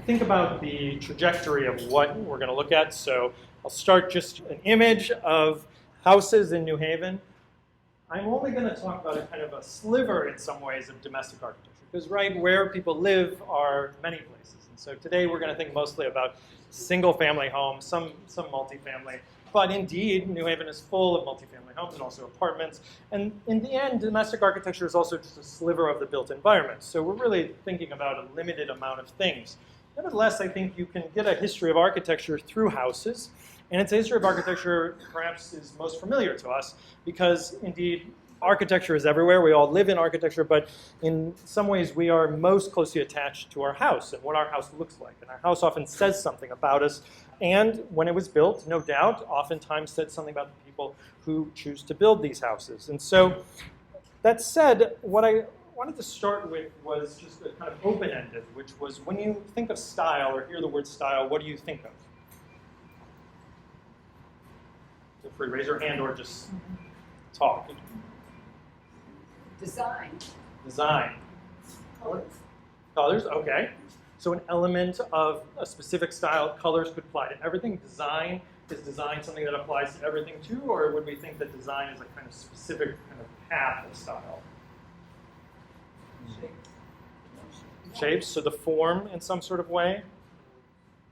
think about the trajectory of what we're going to look at. So I'll start just an image of houses in New Haven. I'm only going to talk about a kind of a sliver in some ways of domestic architecture, because right where people live are many places. And so today we're going to think mostly about single-family homes, some multifamily. But indeed, New Haven is full of multifamily homes and also apartments. And in the end, domestic architecture is also just a sliver of the built environment. So we're really thinking about a limited amount of things. Nevertheless, I think you can get a history of architecture through houses. And it's a history of architecture perhaps is most familiar to us because indeed, architecture is everywhere. We all live in architecture, but in some ways we are most closely attached to our house and what our house looks like. And our house often says something about us. And when it was built, no doubt, oftentimes said something about the people who choose to build these houses. And so that said, what I wanted to start with was just a kind of open-ended, which was when you think of style or hear the word style, what do you think of? Feel free to raise your hand or just talk. Design. Design. Colors. Colors, okay. So an element of a specific style, colors could apply to everything. Design, is design something that applies to everything too, or would we think that design is a kind of specific kind of path of style? Shapes, so the form in some sort of way.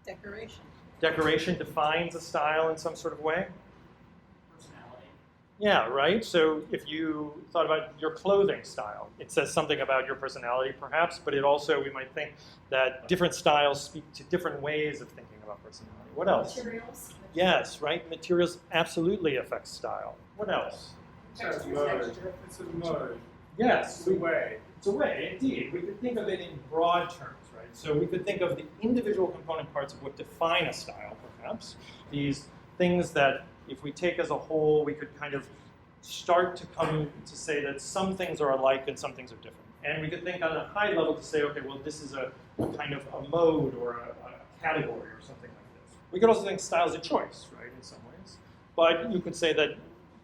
Decoration. Decoration defines a style in some sort of way. Personality. Yeah, right? So if you thought about your clothing style, it says something about your personality perhaps, but it also, we might think that different styles speak to different ways of thinking about personality. What else? Materials. Yes, right? Materials absolutely affect style. What else? Texture. It's a mode. Yes. It's a way. It's a way, indeed. We could think of it in broad terms, right? So we could think of the individual component parts of what define a style, perhaps. These things that, if we take as a whole, we could kind of start to come to say that some things are alike and some things are different. And we could think on a high level to say, okay, well, this is a kind of a mode or a category or something like this. We could also think style is a choice, right, in some ways. But you could say that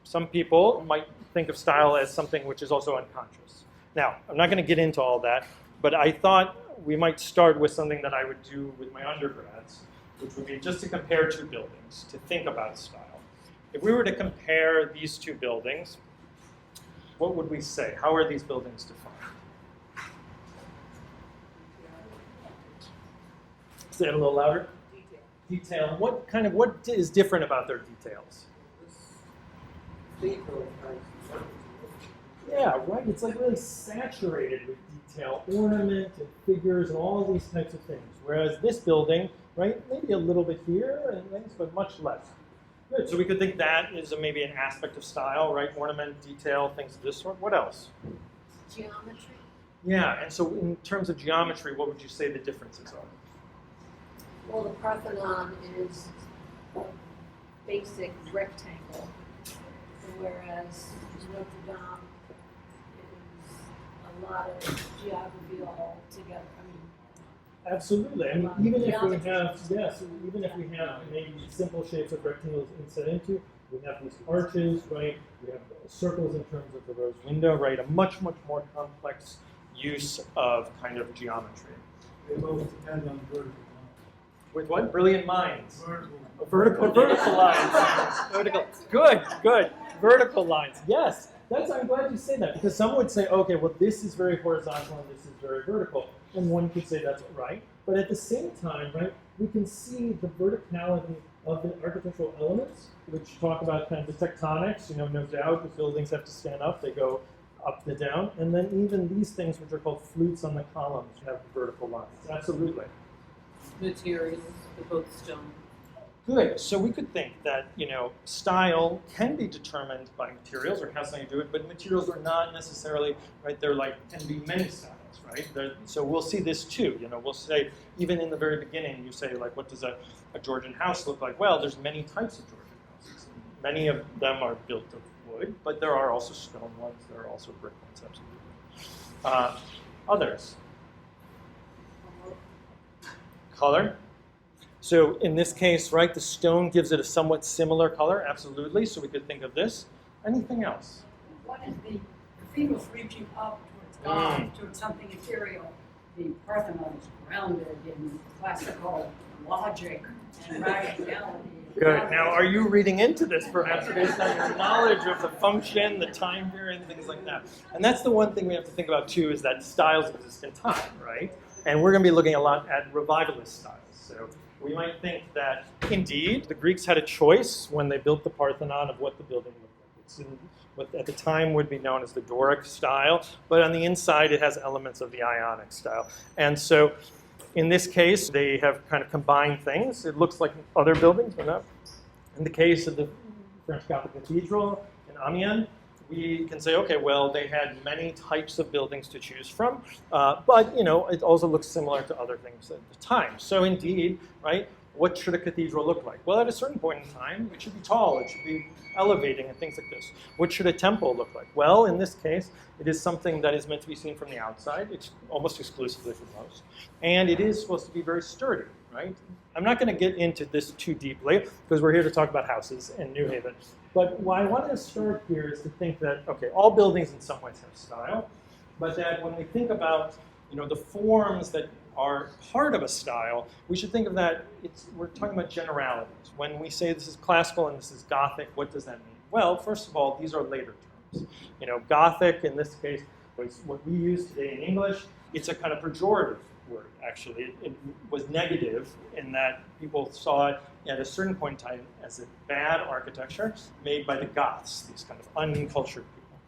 some people might think of style as something which is also unconscious. Now, I'm not going to get into all that, but I thought we might start with something that I would do with my undergrads, which would be just to compare two buildings, to think about style. If we were to compare these two buildings, what would we say? How are these buildings defined? Say it a little louder. Detail. What is different about their details? Yeah, right. It's like really saturated with detail, ornament and figures and all of these types of things. Whereas this building, right, maybe a little bit here and things, but much less. Good. So we could think that is maybe an aspect of style, right? Ornament, detail, things of this sort. What else? Geometry. Yeah, and so in terms of geometry, what would you say the differences are? Well, the Parthenon is a basic rectangle, whereas Notre Dame is a lot of geography all together. Absolutely. I mean, even if we have maybe simple shapes of rectangles inset into, we have these arches, right? We have circles in terms of the rose window, right? A much, much more complex use of kind of geometry. They both depend on vertical. With what? Brilliant minds. Vertical. Vertical lines. Vertical. Good. Vertical lines. Yes. I'm glad you say that, because some would say, okay, well, this is very horizontal and this is very vertical. And one could say that's right. But at the same time, right, we can see the verticality of the architectural elements, which talk about kind of the tectonics. No doubt the buildings have to stand up. They go up and down. And then even these things, which are called flutes on the columns, have vertical lines. Absolutely. Materials, they're both stone. Good. So we could think that, style can be determined by materials or has something to do with it, but materials are not necessarily, right? They're can be many styles, right? So we'll see this too. We'll say, even in the very beginning, you say, what does a Georgian house look like? Well, there's many types of Georgian houses. Many of them are built of wood, but there are also stone ones. There are also brick ones, absolutely. Others? Color. So in this case, right, the stone gives it a somewhat similar color, absolutely. So we could think of this. Anything else? What is the cathedrals reaching up towards God, towards something ethereal? the Parthenon is grounded in classical logic and rationality. Good. Now, are you reading into this perhaps based on your knowledge of the function, the time period, and things like that? And that's the one thing we have to think about too, is that styles exist in time, right? And we're going to be looking a lot at revivalist styles. So we might think that indeed the Greeks had a choice when they built the Parthenon of what the building looked like. It's in what at the time would be known as the Doric style, but on the inside it has elements of the Ionic style. And so in this case, they have kind of combined things. It looks like other buildings, but not. In the case of the French Gothic Cathedral in Amiens, we can say, okay, well, they had many types of buildings to choose from, but it also looks similar to other things at the time. So indeed, right, what should a cathedral look like? Well, at a certain point in time, it should be tall, it should be elevating and things like this. What should a temple look like? Well, in this case, it is something that is meant to be seen from the outside, it's almost exclusively for most, and it is supposed to be very sturdy, right? I'm not going to get into this too deeply because we're here to talk about houses in New Haven. But what I want to start here is to think that, okay, all buildings in some ways have style, but that when we think about the forms that are part of a style, we should think of that, we're talking about generalities. When we say this is classical and this is Gothic, what does that mean? Well, first of all, these are later terms. Gothic, in this case, was what we use today in English. It's a kind of pejorative word, actually. It was negative in that people saw it at a certain point in time as a bad architecture made by the Goths, these kind of uncultured people.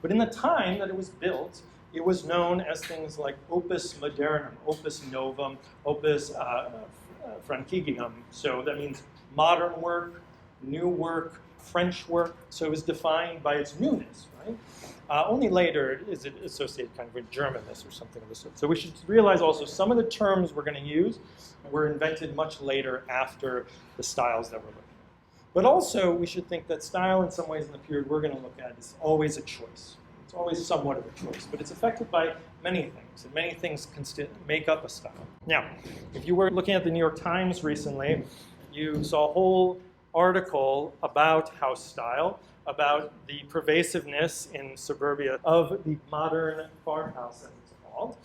But in the time that it was built, it was known as things like opus modernum, opus novum, opus Francigium. So that means modern work, new work, French work. So it was defined by its newness, right? Only later is it associated kind of with Germanness or something of the sort. So we should realize also some of the terms we're going to use were invented much later after the styles that we're looking at. But also we should think that style in some ways in the period we're going to look at is always a choice. It's always somewhat of a choice, but it's affected by many things, and many things can make up a style. Now, if you were looking at the New York Times recently, you saw a whole article about house style, about the pervasiveness in suburbia of the modern farmhouse, as it's called.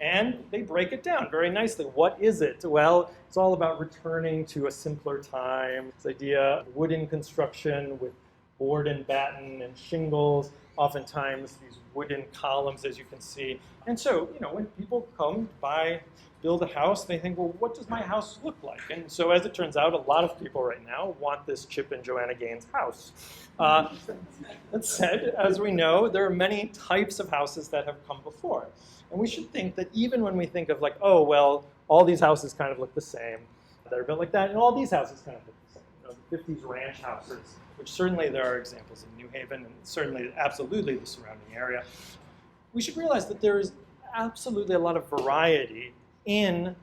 And they break it down very nicely. What is it? Well, it's all about returning to a simpler time. This idea of wooden construction with board and batten and shingles, oftentimes these wooden columns, as you can see. And so, when people come by, build a house, they think, well, what does my house look like? And so, as it turns out, a lot of people right now want this Chip and Joanna Gaines house. That said, as we know, there are many types of houses that have come before. And we should think that even when we think of like, oh, well, all these houses kind of look the same, that are built like that, and all these houses kind of look the same. The 50s ranch houses, which certainly there are examples in New Haven, and certainly, absolutely the surrounding area. We should realize that there is absolutely a lot of variety in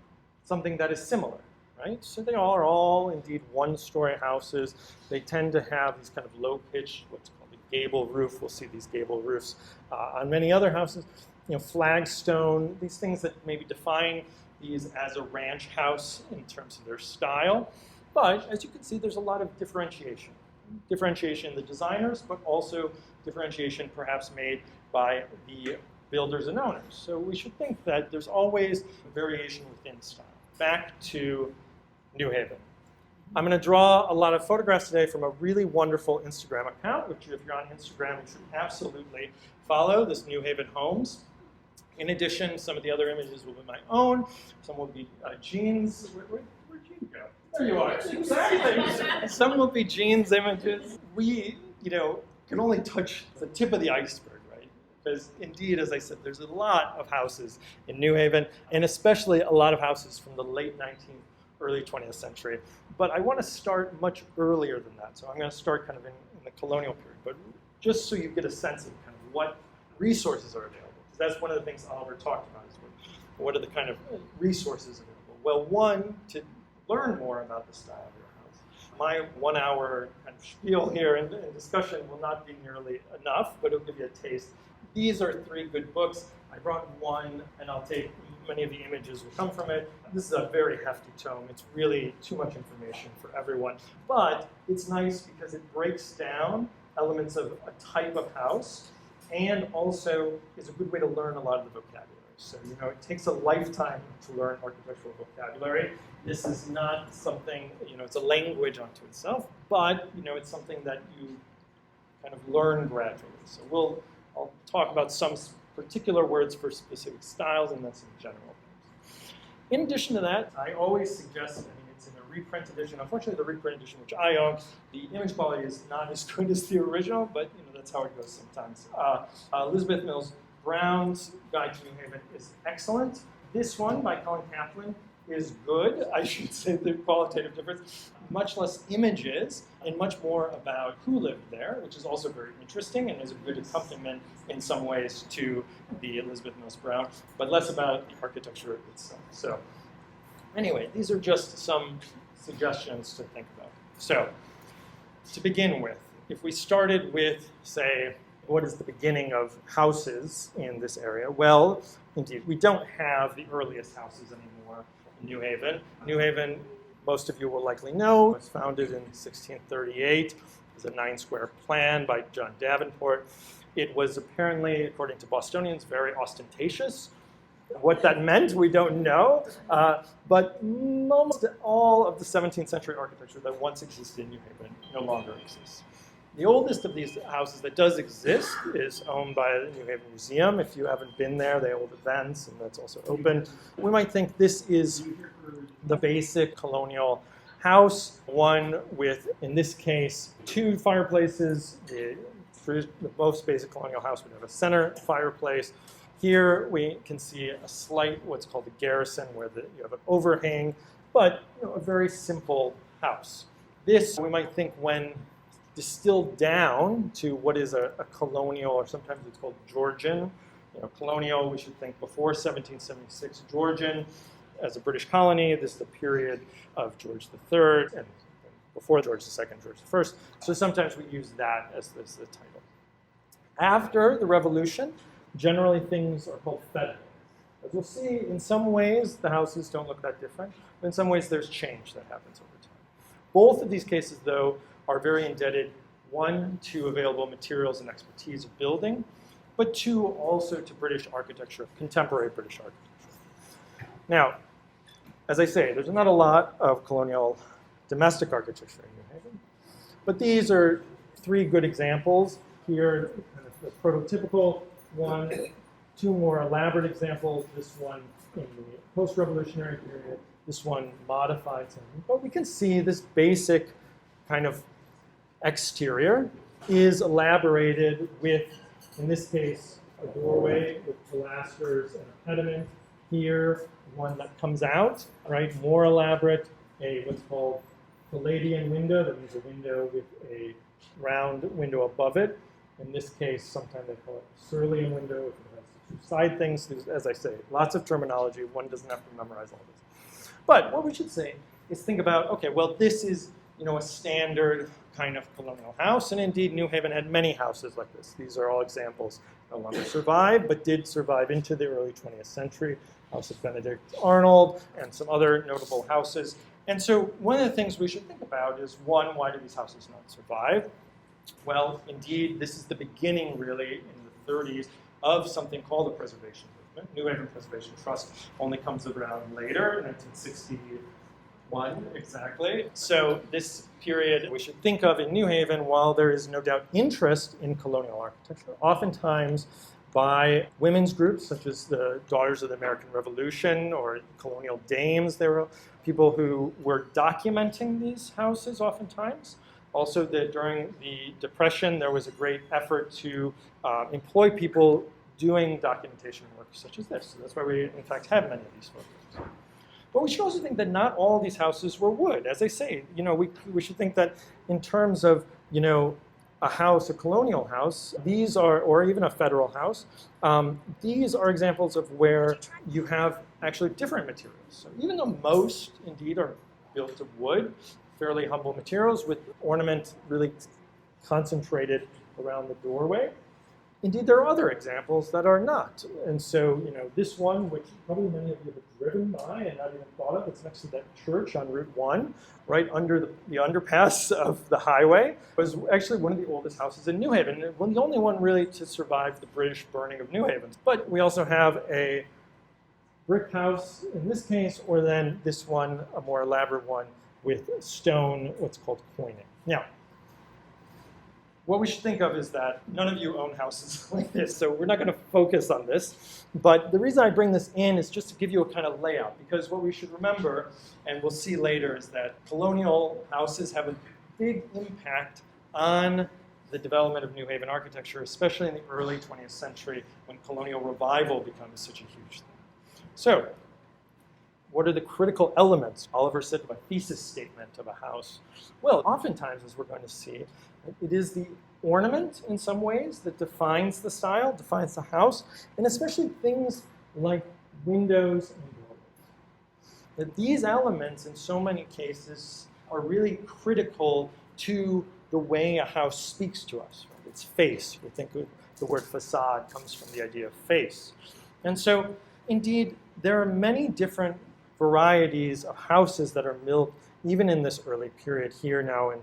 something that is similar, right? So they are all indeed one-story houses. They tend to have these kind of low-pitched, what's called a gable roof. We'll see these gable roofs on many other houses. Flagstone, these things that maybe define these as a ranch house in terms of their style. But as you can see, there's a lot of differentiation. Differentiation in the designers, but also differentiation perhaps made by the builders and owners. So we should think that there's always variation within style. Back to New Haven. I'm going to draw a lot of photographs today from a really wonderful Instagram account, which if you're on Instagram, you should absolutely follow, this New Haven Homes. In addition, some of the other images will be my own. Some will be Jean's. Where'd Jean go? There you are. Exactly. Some will be Jean's images. We, can only touch the tip of the iceberg, right? Because indeed, as I said, there's a lot of houses in New Haven, and especially a lot of houses from the late 19th, early 20th century. But I want to start much earlier than that. So I'm going to start kind of in the colonial period, but just so you get a sense of kind of what resources are available. Because that's one of the things Oliver talked about is what are the kind of resources available. Well, one, to learn more about the style of your house. My 1 hour kind of spiel here and discussion will not be nearly enough, but it'll give you a taste. These are 3 good books. I brought one, and I'll take many of the images will come from it. This is a very hefty tome. It's really too much information for everyone. But it's nice because it breaks down elements of a type of house and also is a good way to learn a lot of the vocabulary. So, it takes a lifetime to learn architectural vocabulary. This is not something, it's a language unto itself, but, it's something that you kind of learn gradually. So I'll talk about some particular words for specific styles and then some general things. In addition to that, I always suggest, it's in a reprint edition. Unfortunately, the reprint edition, which I own, the image quality is not as good as the original, but that's how it goes sometimes. Elizabeth Mills Brown's Guide to New Haven is excellent. This one by Colin Kaplan is good. I should say the qualitative difference. Much less images and much more about who lived there, which is also very interesting and is a good accompaniment in some ways to the Elizabeth Mills Brown, but less about the architecture itself. So anyway, these are just some suggestions to think about. So to begin with, if we started with, say, what is the beginning of houses in this area? Well, indeed, we don't have the earliest houses anymore in New Haven. New Haven, most of you will likely know, was founded in 1638. It was a 9-square plan by John Davenport. It was apparently, according to Bostonians, very ostentatious. What that meant, we don't know. But almost all of the 17th century architecture that once existed in New Haven no longer exists. The oldest of these houses that does exist is owned by the New Haven Museum. If you haven't been there, they hold events, and that's also open. We might think this is the basic colonial house, one with, in this case, 2 fireplaces. The most basic colonial house would have a center fireplace. Here we can see a slight, what's called a garrison, where you have an overhang, but a very simple house. This, we might think, when distilled down to what is a colonial, or sometimes it's called Georgian. Colonial, we should think before 1776. Georgian, as a British colony, this is the period of George III, and before George II, George I. So sometimes we use that as the title. After the Revolution, generally things are called federal. As we'll see, in some ways, the houses don't look that different, but in some ways there's change that happens over time. Both of these cases, though, are very indebted, 1, to available materials and expertise of building, but 2, also to British architecture, contemporary British architecture. Now, as I say, there's not a lot of colonial domestic architecture in New Haven, but these are 3 good examples. Here, kind of the prototypical one, 2 more elaborate examples, this one in the post-revolutionary period, this one modified something. But we can see this basic kind of exterior is elaborated with, in this case, a doorway with pilasters and a pediment. Here, one that comes out, right, more elaborate, what's called Palladian window. That means a window with a round window above it. In this case, sometimes they call it a Surlian window if it has 2 side things. As I say, lots of terminology. One doesn't have to memorize all this. But what we should say is think about, okay, well, this is a standard kind of colonial house, and indeed New Haven had many houses like this. These are all examples no longer survive, but did survive into the early 20th century. House of Benedict Arnold and some other notable houses. And so one of the things we should think about is, 1, why do these houses not survive? Well, indeed, this is the beginning, really, in the 30s, of something called the preservation movement. New Haven Preservation Trust only comes around later, 1961 exactly. So this period we should think of in New Haven, while there is no doubt interest in colonial architecture, oftentimes by women's groups such as the Daughters of the American Revolution or colonial dames. There were people who were documenting these houses oftentimes. Also, during the Depression, there was a great effort to employ people doing documentation work such as this. So that's why we, in fact, have many of these photos. But we should also think that not all these houses were wood. As I say, we should think that in terms of, a house, a colonial house, these are, or even a federal house, these are examples of where you have actually different materials. So even though most, indeed, are built of wood, fairly humble materials with ornament really concentrated around the doorway, Indeed, there are other examples that are not. And so, this one, which probably many of you have driven by and not even thought of, it's next to that church on Route 1, right under the underpass of the highway, was actually one of the oldest houses in New Haven, and the only one really to survive the British burning of New Haven. But we also have a brick house in this case, or then this one, a more elaborate one, with stone, what's called coining. Now, what we should think of is that none of you own houses like this, so we're not going to focus on this. But the reason I bring this in is just to give you a kind of layout, because what we should remember, and we'll see later, is that colonial houses have a big impact on the development of New Haven architecture, especially in the early 20th century when Colonial Revival becomes such a huge thing. So, what are the critical elements? Oliver said of a thesis statement of a house. Well, oftentimes, as we're going to see, it is the ornament in some ways that defines the style, defines the house, and especially things like windows and doorways. That these elements, in so many cases, are really critical to the way a house speaks to us. Right? Its face. We think of the word facade comes from the idea of face. And so, indeed, there are many different varieties of houses that are built even in this early period here now in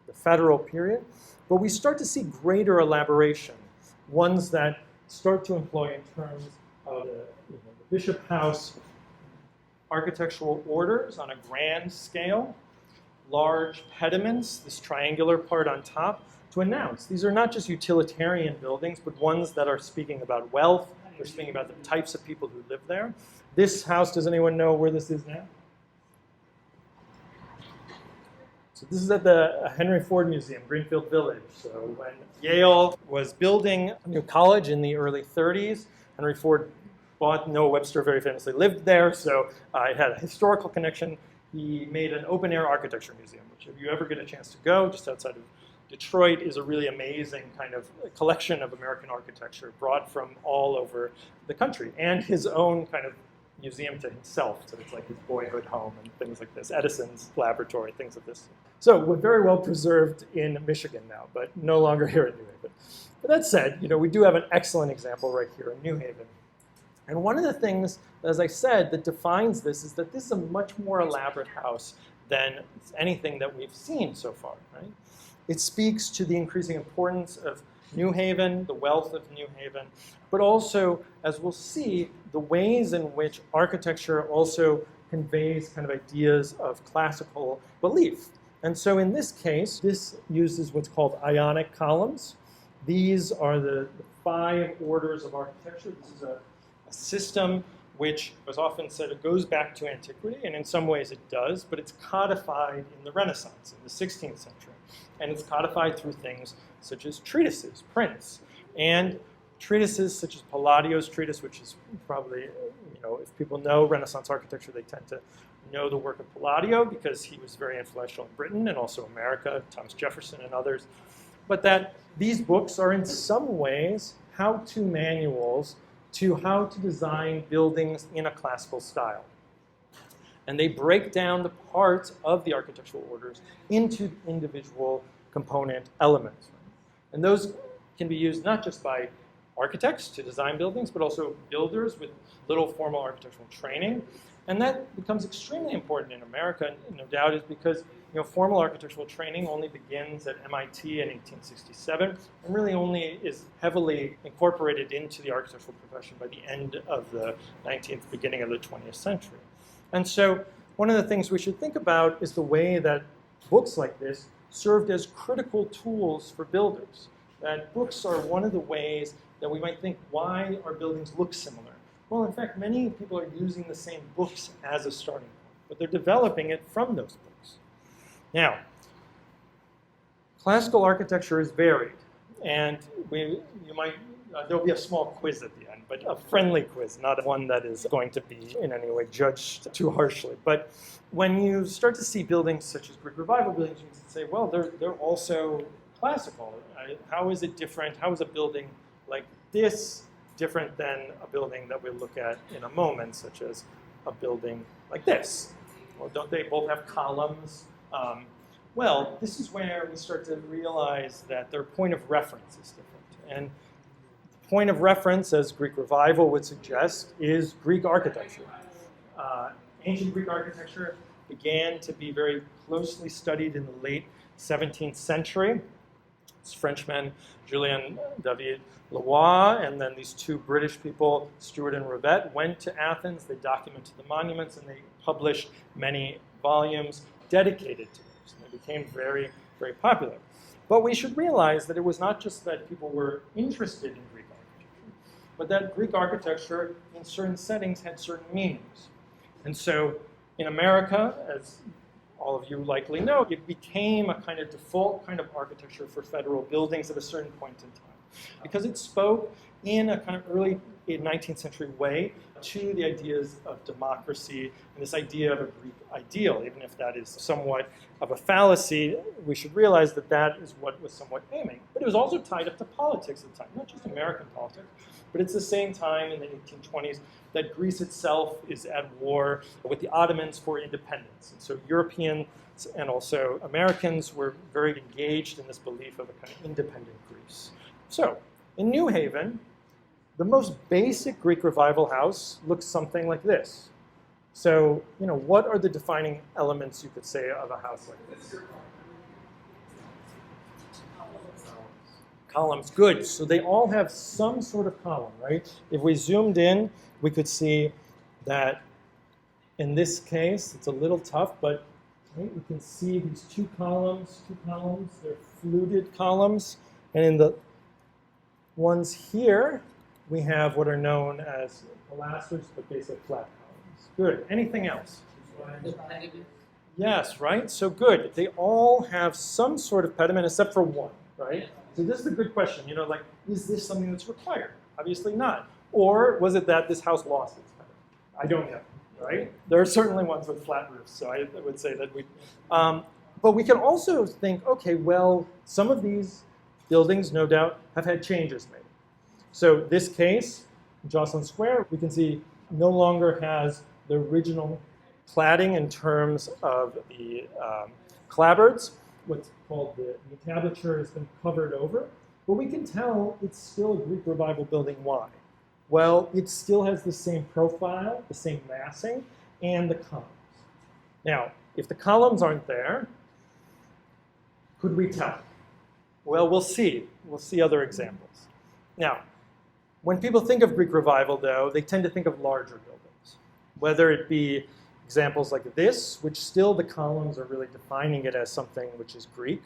the federal period. But we start to see greater elaboration, ones that start to employ in terms of the bishop house architectural orders on a grand scale, large pediments, this triangular part on top, to announce. These are not just utilitarian buildings, but ones that are speaking about wealth. They're speaking about the types of people who live there. This house, does anyone know where this is now? So this is at the Henry Ford Museum, Greenfield Village. So when Yale was building a new college in the early 30s, Henry Ford bought, Noah Webster very famously lived there, so it had a historical connection. He made an open-air architecture museum, which if you ever get a chance to go, just outside of Detroit, is a really amazing kind of collection of American architecture brought from all over the country, and his own kind of museum to himself. So it's like his boyhood home and things like this, Edison's laboratory, things of this. So we're very well preserved in Michigan now, but no longer here in New Haven. But that said, we do have an excellent example right here in New Haven. And one of the things, as I said, that defines this is that this is a much more elaborate house than anything that we've seen so far, right? It speaks to the increasing importance of New Haven, the wealth of New Haven, but also, as we'll see, the ways in which architecture also conveys kind of ideas of classical belief. And so in this case, this uses what's called ionic columns. These are the 5 orders of architecture. This is a system which was often said it goes back to antiquity, and in some ways it does, but it's codified in the Renaissance, in the 16th century. And it's codified through things such as treatises, prints, and treatises such as Palladio's treatise, which is probably, if people know Renaissance architecture, they tend to know the work of Palladio because he was very influential in Britain and also America, Thomas Jefferson and others. But that these books are in some ways how-to manuals to how to design buildings in a classical style. And they break down the parts of the architectural orders into individual component elements. And those can be used not just by architects to design buildings, but also builders with little formal architectural training. And that becomes extremely important in America, and no doubt is because formal architectural training only begins at MIT in 1867, and really only is heavily incorporated into the architectural profession by the end of the 19th, beginning of the 20th century. And so one of the things we should think about is the way that books like this served as critical tools for builders. That books are one of the ways that we might think, why our buildings look similar? Well, in fact, many people are using the same books as a starting point, but they're developing it from those books. Now, classical architecture is varied, and there'll be a small quiz at the end, but a friendly quiz, not one that is going to be in any way judged too harshly. But when you start to see buildings such as Gothic Revival buildings, you can say, well, they're also classical. How is it different? How is a building like this different than a building that we'll look at in a moment, such as a building like this? Well, don't they both have columns? Well, this is where we start to realize that their point of reference is different. And point of reference, as Greek Revival would suggest, is Greek architecture. Ancient Greek architecture began to be very closely studied in the late 17th century. It's Frenchmen, Julien David Leroy, and then these two British people, Stuart and Rivette, went to Athens. They documented the monuments, and they published many volumes dedicated to those. And they became very, very popular. But we should realize that it was not just that people were interested in Greek architecture, but that Greek architecture in certain settings had certain meanings. And so in America, as all of you likely know, it became a kind of default kind of architecture for federal buildings at a certain point in time, because it spoke in a kind of early 19th century way to the ideas of democracy and this idea of a Greek ideal. Even if that is somewhat of a fallacy, we should realize that that is what was somewhat aiming. But it was also tied up to politics at the time, not just American politics, but it's the same time in the 1820s that Greece itself is at war with the Ottomans for independence. And so Europeans and also Americans were very engaged in this belief of a kind of independent Greece. So in New Haven, the most basic Greek Revival house looks something like this. So, what are the defining elements you could say of a house like this? Columns, good. So they all have some sort of column, right? If we zoomed in, we could see that in this case, it's a little tough, but right, we can see these two columns, they're fluted columns. And in the ones here, we have what are known as pilasters, but basic flat columns. Good. Anything else? The pediment. Yes, right? So good. They all have some sort of pediment except for one, right? So this is a good question. Is this something that's required? Obviously not. Or was it that this house lost its pediment? I don't know, right? There are certainly ones with flat roofs, so I would say that we... but we can also think, okay, well, some of these buildings, no doubt, have had changes made. So this case, Jocelyn Square, we can see no longer has the original cladding in terms of the clapboards. What's called the entablature has been covered over. But we can tell it's still a Greek Revival building. Why? Well, it still has the same profile, the same massing, and the columns. Now, if the columns aren't there, could we tell? Well, we'll see. We'll see other examples. Now, when people think of Greek Revival, though, they tend to think of larger buildings, whether it be examples like this, which still the columns are really defining it as something which is Greek,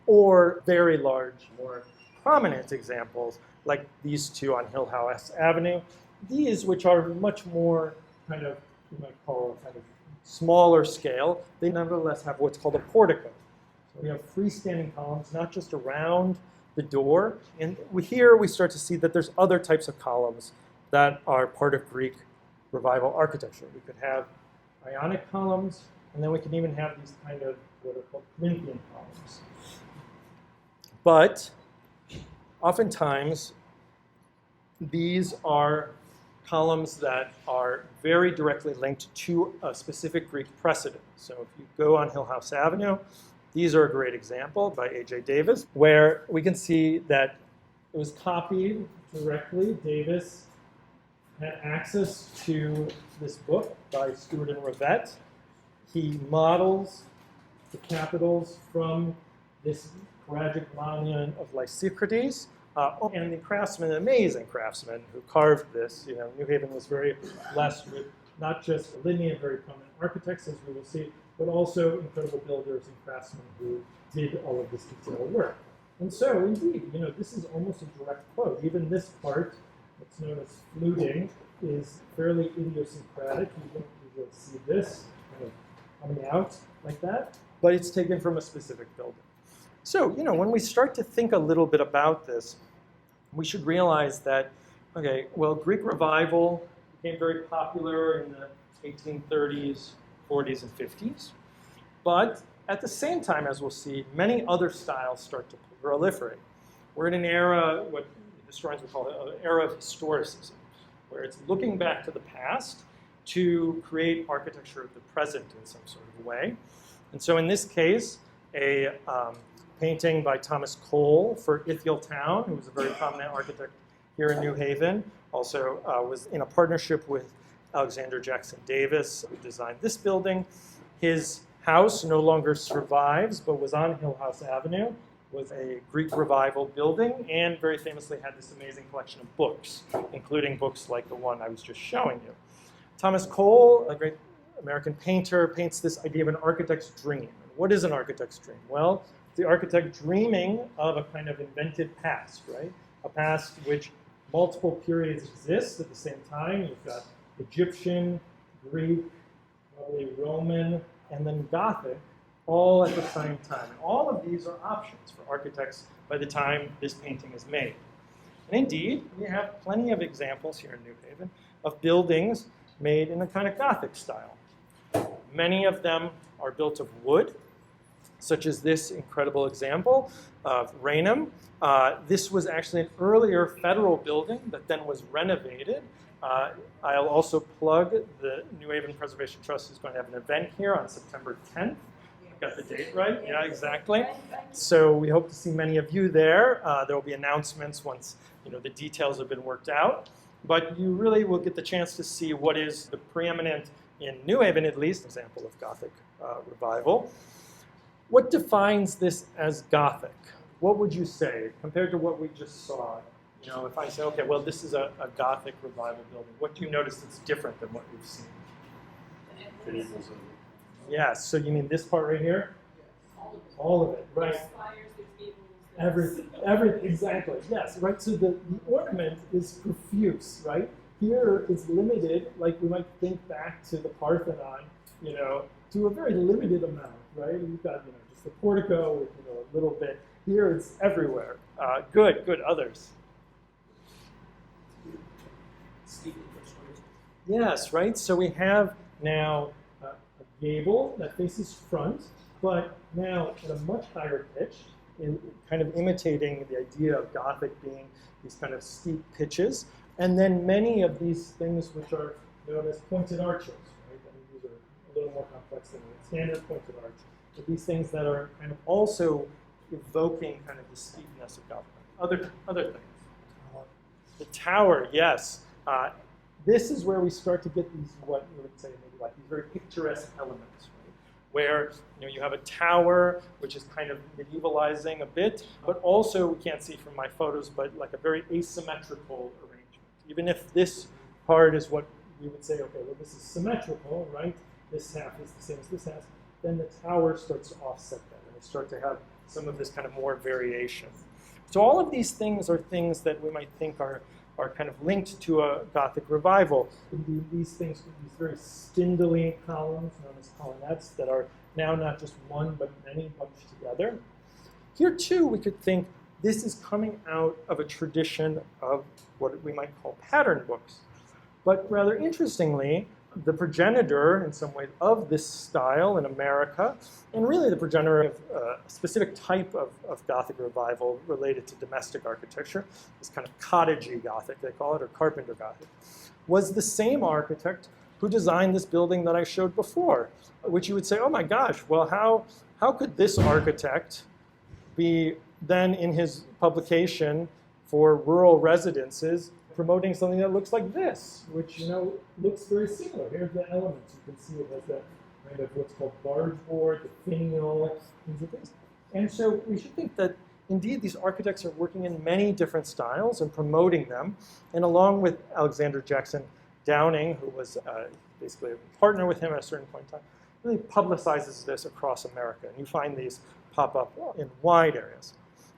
or very large, more prominent examples like these two on Hill House Avenue. These, which are much more kind of, you might call kind of smaller scale, they nevertheless have what's called a portico. So we have freestanding columns, not just around the door. And here we start to see that there's other types of columns that are part of Greek Revival architecture. We could have Ionic columns, and then we can even have these kind of what are called Corinthian columns. But oftentimes, these are columns that are very directly linked to a specific Greek precedent. So if you go on Hill House Avenue, these are a great example by A.J. Davis, where we can see that it was copied directly. Davis had access to this book by Stuart and Rivette. He models the capitals from this Choragic monument of Lysicrates. And the craftsman, amazing craftsman, who carved this. New Haven was very blessed with not just linear, very prominent architects, as we will see, but also incredible builders and craftsmen who did all of this detailed work. And so, indeed, this is almost a direct quote. Even this part, what's known as fluting, is fairly idiosyncratic. You don't usually see this kind of coming out like that, but it's taken from a specific building. So, when we start to think a little bit about this, we should realize that, okay, well, Greek Revival became very popular in the 1830s, 40s, and 50s. But at the same time, as we'll see, many other styles start to proliferate. We're in an era, what historians would call an era of historicism, where it's looking back to the past to create architecture of the present in some sort of way. And so in this case, a painting by Thomas Cole for Ithiel Town, who was a very prominent architect here in New Haven. Also was in a partnership with Alexander Jackson Davis, who designed this building. His house no longer survives, but was on Hill House Avenue, was a Greek Revival building, and very famously had this amazing collection of books, including books like the one I was just showing you. Thomas Cole, a great American painter, paints this idea of an architect's dream. What is an architect's dream? Well, the architect dreaming of a kind of invented past, right? A past which multiple periods exist at the same time. You've got Egyptian, Greek, probably Roman, and then Gothic, all at the same time. And all of these are options for architects by the time this painting is made. And indeed, we have plenty of examples here in New Haven of buildings made in a kind of Gothic style. Many of them are built of wood, such as this incredible example of Raynham. This was actually an earlier federal building that then was renovated. I'll also plug the New Haven Preservation Trust is going to have an event here on September 10th. Got the date right? Yeah, exactly. So we hope to see many of you there. There will be announcements once the details have been worked out. But you really will get the chance to see what is the preeminent, in New Haven at least, example of Gothic revival. What defines this as Gothic? What would you say compared to what we just saw? If I say, okay, well, this is a Gothic revival building, what do you notice that's different than what we've seen? Yes, so you mean this part right here? All of it, right. Everything, exactly, yes, right. So the ornament is profuse, right? Here it's limited, like we might think back to the Parthenon, to a very limited amount, right? You've got, just the portico with, a little bit. Here it's everywhere. Good, others. Yes, right? So we have now a gable that faces front, but now at a much higher pitch, kind of imitating the idea of Gothic being these kind of steep pitches. And then many of these things which are known as pointed arches, right? I mean, these are a little more complex than the standard pointed arch. But these things that are kind of also evoking kind of the steepness of Gothic. Other things. The tower, yes. This is where we start to get these, what you would say, maybe like these very picturesque elements, right? Where you have a tower, which is kind of medievalizing a bit, but also, we can't see from my photos, but like a very asymmetrical arrangement. Even if this part is what we would say, okay, well, this is symmetrical, right? This half is the same as this half. Then the tower starts to offset that, and we start to have some of this kind of more variation. So all of these things are things that we might think are kind of linked to a Gothic revival. These things, these very spindly columns, known as colonnettes, that are now not just one, but many bunched together. Here, too, we could think this is coming out of a tradition of what we might call pattern books. But rather interestingly, the progenitor, in some ways, of this style in America, and really the progenitor of a specific type of Gothic revival related to domestic architecture, this kind of cottagey Gothic, they call it, or carpenter Gothic, was the same architect who designed this building that I showed before, which you would say, oh my gosh, well, how could this architect be then in his publication for rural residences promoting something that looks like this, which looks very similar. Here's the elements. You can see it has that kind of what's called barge board, the finial, things like this. And so we should think that indeed these architects are working in many different styles and promoting them. And along with Alexander Jackson Downing, who was basically a partner with him at a certain point in time, really publicizes this across America. And you find these pop up in wide areas.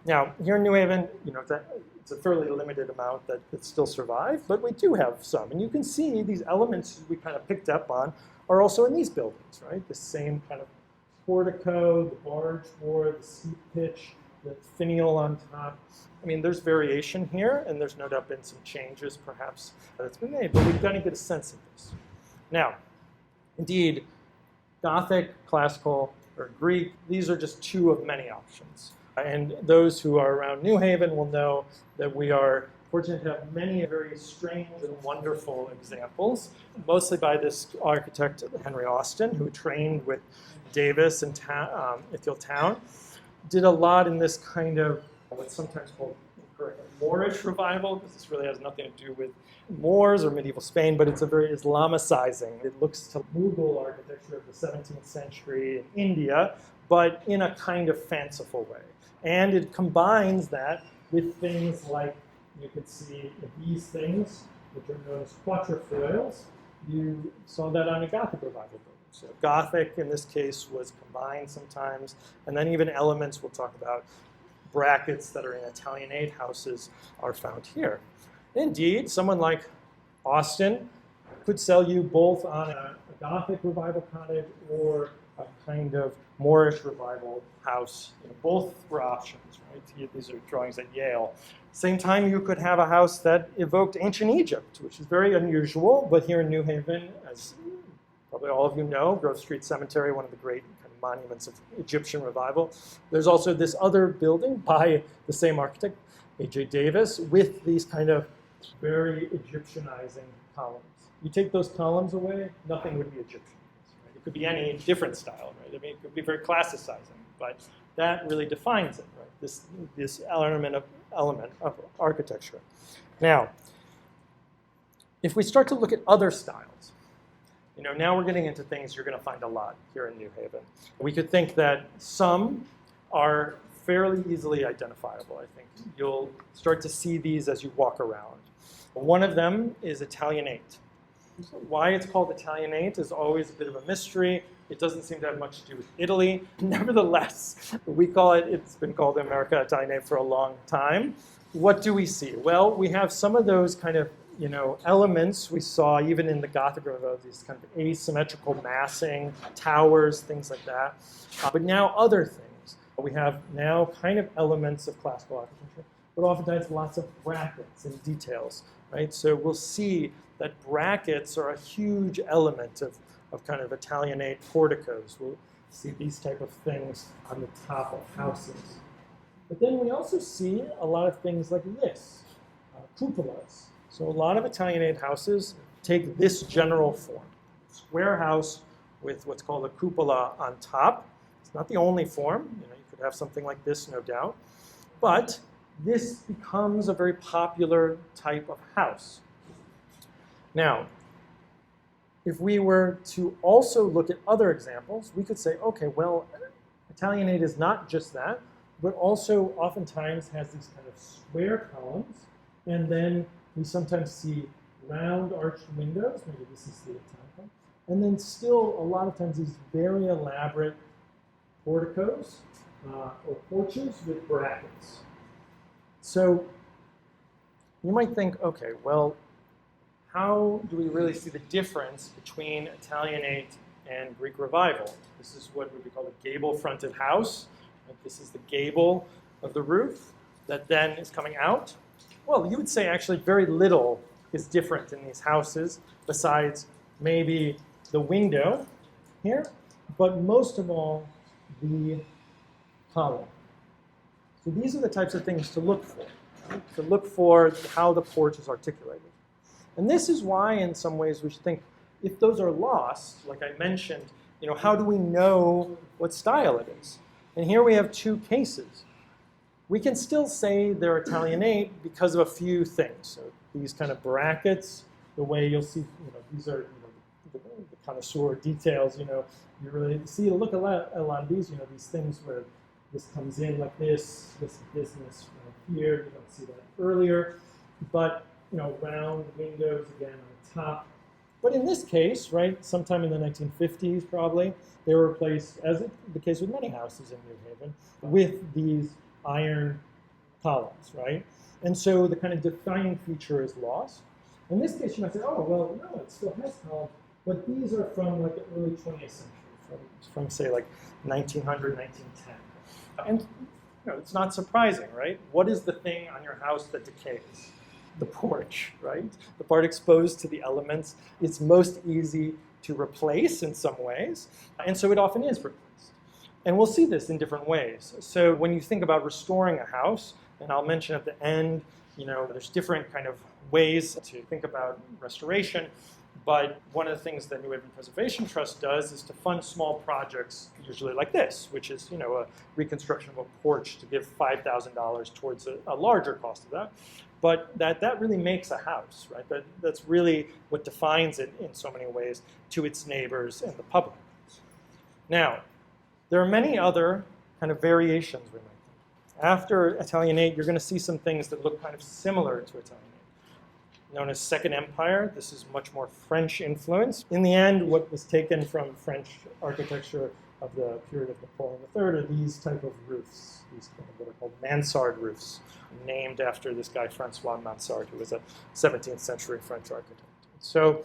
Now, here in New Haven, it's a fairly limited amount that still survive, but we do have some. And you can see these elements we kind of picked up on are also in these buildings, right? The same kind of portico, the barge board, the steep pitch, the finial on top. I mean, there's variation here, and there's no doubt been some changes, perhaps, that's been made, but we've got to get a sense of this. Now, indeed, Gothic, classical, or Greek, these are just two of many options. And those who are around New Haven will know that we are fortunate to have many very strange and wonderful examples, mostly by this architect, Henry Austin, who trained with Davis in Ithiel Town. Did a lot in this kind of what's sometimes called correct, a Moorish revival, because this really has nothing to do with Moors or medieval Spain, but it's a very Islamicizing. It looks to Mughal architecture of the 17th century in India, but in a kind of fanciful way. And it combines that with things like, you could see these things, which are known as quatrefoils. You saw that on a Gothic Revival building. So Gothic, in this case, was combined sometimes, and then even elements we'll talk about, brackets that are in Italianate houses are found here. Indeed, someone like Austin could sell you both on a Gothic Revival cottage or a kind of Moorish Revival house. Both were options, right? These are drawings at Yale. Same time, you could have a house that evoked ancient Egypt, which is very unusual, but here in New Haven, as probably all of you know, Grove Street Cemetery, one of the great kind of monuments of Egyptian revival. There's also this other building by the same architect, A.J. Davis, with these kind of very Egyptianizing columns. You take those columns away, nothing would be Egyptian. Right? It could be any different style, right? I mean, it could be very classicizing, but that really defines it, right? This element of architecture. Now, if we start to look at other styles, now we're getting into things you're going to find a lot here in New Haven. We could think that some are fairly easily identifiable, I think. You'll start to see these as you walk around. One of them is Italianate. Why it's called Italianate is always a bit of a mystery. It doesn't seem to have much to do with Italy. Nevertheless, it's been called in America Italianate for a long time. What do we see? Well, we have some of those kind of elements we saw even in the Gothic Revival, these kind of asymmetrical massing, towers, things like that. But now other things. We have now kind of elements of classical architecture, but oftentimes lots of brackets and details, right? So we'll see that brackets are a huge element of kind of Italianate porticos. We'll see these type of things on the top of houses. But then we also see a lot of things like this, cupolas. So a lot of Italianate houses take this general form. Square house with what's called a cupola on top. It's not the only form. You could have something like this, no doubt. But this becomes a very popular type of house. Now, if we were to also look at other examples, we could say, okay, well, Italianate is not just that, but also oftentimes has these kind of square columns, and then we sometimes see round arched windows, maybe this is the Italian, and then still a lot of times these very elaborate porticos or porches with brackets. So you might think, okay, well, how do we really see the difference between Italianate and Greek Revival? This is what would be called a gable-fronted house. Right? This is the gable of the roof that then is coming out. Well, you would say actually very little is different in these houses besides maybe the window here, but most of all, the column. So these are the types of things to look for, right? To look for how the porch is articulated. And this is why, in some ways, we should think, if those are lost, like I mentioned, how do we know what style it is? And here we have two cases. We can still say they're Italianate because of a few things. So these kind of brackets, the way you'll see, these are the connoisseur details. You really see, look at a lot of these. These things where this comes in like this business right here. You don't see that earlier, but round windows again on the top. But in this case, right, sometime in the 1950s probably, they were replaced, as is the case with many houses in New Haven, with these iron columns, right? And so the kind of defining feature is lost. In this case, you might say, oh, well, no, it still has columns, but these are from like the early 20th century, from say like 1900, 1910. And it's not surprising, right? What is the thing on your house that decays? The porch, right? The part exposed to the elements. It's most easy to replace in some ways, and so it often is replaced. And we'll see this in different ways. So when you think about restoring a house, and I'll mention at the end, there's different kind of ways to think about restoration, But one of the things that New Haven Preservation Trust does is to fund small projects, usually like this, which is a reconstruction of a porch to give $5,000 towards a larger cost of that. But that really makes a house, right? That's really what defines it in so many ways to its neighbors and the public. Now, there are many other kind of variations we might think. After Italianate, you're going to see some things that look kind of similar to Italianate, known as Second Empire. This is much more French influence. In the end, what was taken from French architecture of the period of Napoleon III are these type of roofs, these kind of what are called mansard roofs, named after this guy Francois Mansart, who was a 17th century French architect. So,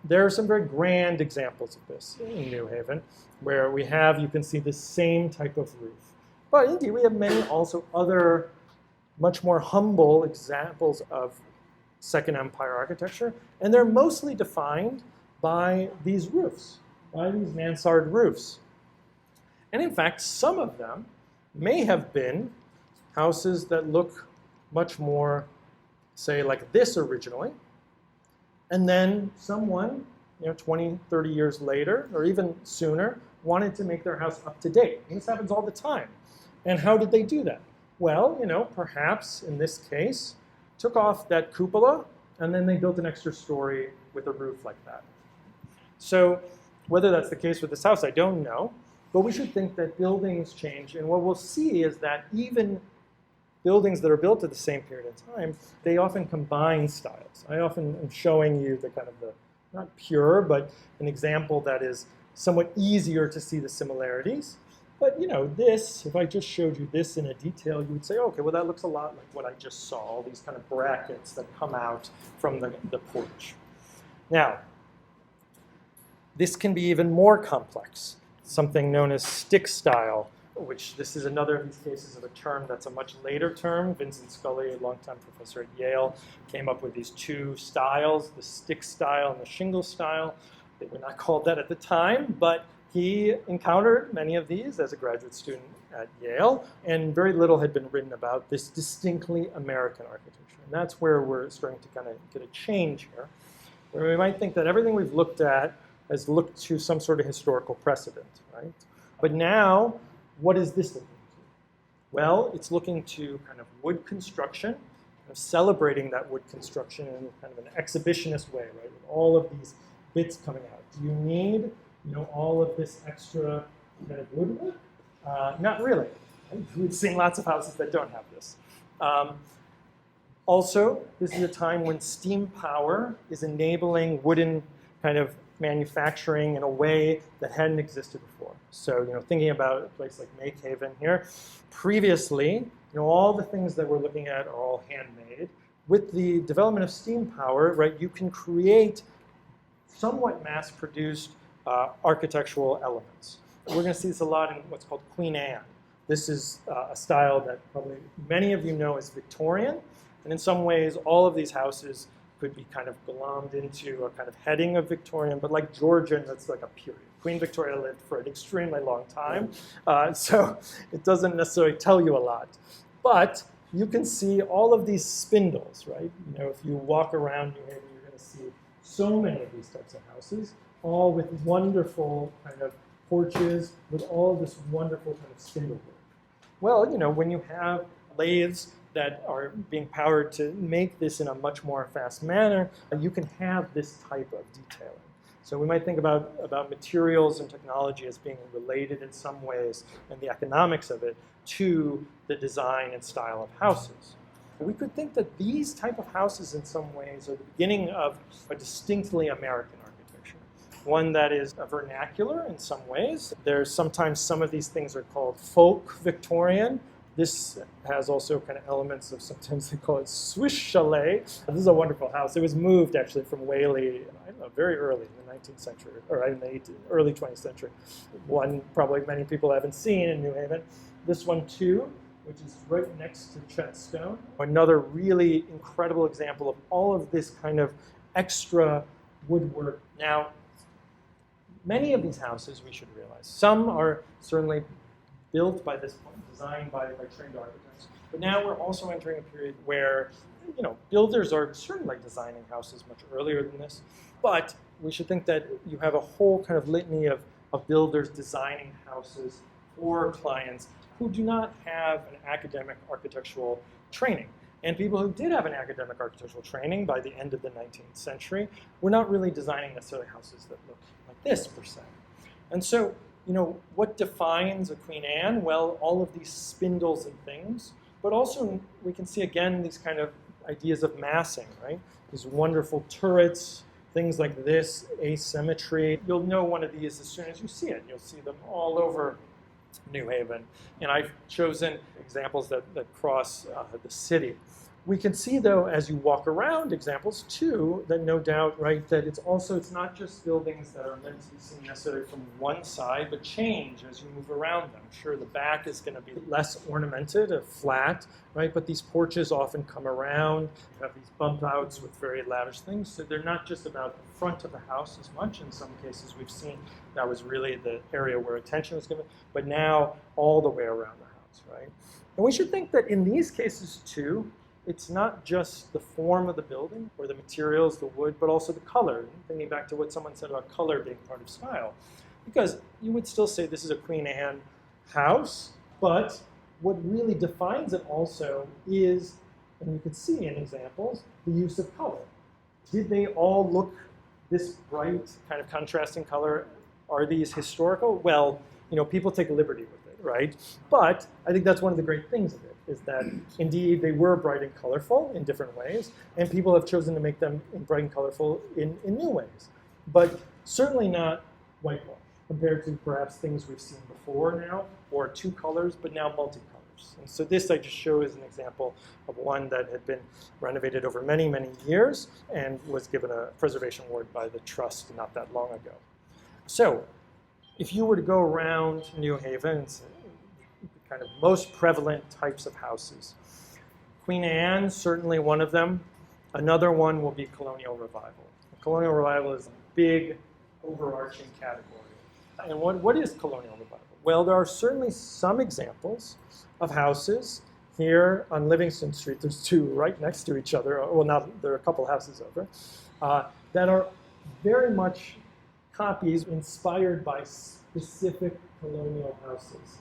there are some very grand examples of this in New Haven, where we have, you can see the same type of roof. But indeed, we have many also other much more humble examples of Second Empire architecture, and they're mostly defined by these roofs, by these mansard roofs. And in fact, some of them may have been houses that look much more, say, like this originally, and then someone, 20, 30 years later, or even sooner, wanted to make their house up to date. And this happens all the time. And how did they do that? Well, perhaps in this case, took off that cupola, and then they built an extra story with a roof like that. So whether that's the case with this house, I don't know. But we should think that buildings change. And what we'll see is that even buildings that are built at the same period of time, they often combine styles. I often am showing you the kind of not pure, but an example that is somewhat easier to see the similarities. But this, if I just showed you this in a detail, you would say, okay, well that looks a lot like what I just saw, all these kind of brackets that come out from the porch. Now, this can be even more complex, something known as stick style, which this is another of these cases of a term that's a much later term. Vincent Scully, a longtime professor at Yale, came up with these two styles, the stick style and the shingle style. They were not called that at the time, but he encountered many of these as a graduate student at Yale, and very little had been written about this distinctly American architecture. And that's where we're starting to kind of get a change here, where we might think that everything we've looked at has looked to some sort of historical precedent, right? But now, what is this looking to? Well, it's looking to kind of wood construction, kind of celebrating that wood construction in kind of an exhibitionist way, right? With all of these bits coming out. Do you need all of this extra kind of woodwork? Not really. We've seen lots of houses that don't have this. Also, this is a time when steam power is enabling wooden kind of manufacturing in a way that hadn't existed before. So, thinking about a place like MakeHaven here, previously, all the things that we're looking at are all handmade. With the development of steam power, right, you can create somewhat mass-produced architectural elements. We're going to see this a lot in what's called Queen Anne. This is a style that probably many of you know as Victorian, and in some ways all of these houses could be kind of glommed into a kind of heading of Victorian, but like Georgian, that's like a period. Queen Victoria lived for an extremely long time, so it doesn't necessarily tell you a lot. But you can see all of these spindles, right? If you walk around New Haven, you're going to see so many of these types of houses, all with wonderful kind of porches, with all this wonderful kind of spindle work. Well, when you have lathes that are being powered to make this in a much more fast manner, you can have this type of detailing. So we might think about materials and technology as being related in some ways, and the economics of it, to the design and style of houses. We could think that these type of houses in some ways are the beginning of a distinctly American architecture, one that is a vernacular in some ways. There's sometimes some of these things are called folk Victorian. This has also kind of elements of, sometimes they call it Swiss chalet. This is a wonderful house. It was moved actually from Whaley, I don't know, very early in the 19th century, or in the early 20th century. One probably many people haven't seen in New Haven. This one too, which is right next to Chetstone. Another really incredible example of all of this kind of extra woodwork. Now, many of these houses, we should realize, some are certainly built by this point, designed by trained architects. But now we're also entering a period where builders are certainly designing houses much earlier than this, but we should think that you have a whole kind of litany of builders designing houses for clients who do not have an academic architectural training. And people who did have an academic architectural training by the end of the 19th century were not really designing necessarily houses that look like this per se. And so, what defines a Queen Anne? Well, all of these spindles and things, but also we can see again these kind of ideas of massing, right? These wonderful turrets, things like this, asymmetry. You'll know one of these as soon as you see it. You'll see them all over New Haven. And I've chosen examples that cross the city. We can see, though, as you walk around examples, too, that no doubt, right, that it's not just buildings that are meant to be seen necessarily from one side, but change as you move around them. Sure, the back is going to be less ornamented, flat, right, but these porches often come around, have these bump outs with very lavish things, so they're not just about the front of the house as much. In some cases, we've seen that was really the area where attention was given, but now all the way around the house, right? And we should think that in these cases, too, it's not just the form of the building or the materials, the wood, but also the color. Thinking back to what someone said about color being part of style. Because you would still say this is a Queen Anne house, but what really defines it also is, and you can see in examples, the use of color. Did they all look this bright, kind of contrasting color? Are these historical? Well, people take liberty with it, right? But I think that's one of the great things of it, is that indeed they were bright and colorful in different ways, and people have chosen to make them bright and colorful in new ways. But certainly not whitewash, compared to perhaps things we've seen before now, or two colors, but now multicolors. And so this I just show as an example of one that had been renovated over many, many years and was given a preservation award by the Trust not that long ago. So if you were to go around New Haven and say, kind of most prevalent types of houses. Queen Anne, certainly one of them. Another one will be Colonial Revival. Colonial Revival is a big, overarching category. And what is Colonial Revival? Well, there are certainly some examples of houses here on Livingston Street. There's two right next to each other. Well, now there are a couple houses over, that are very much copies inspired by specific colonial houses.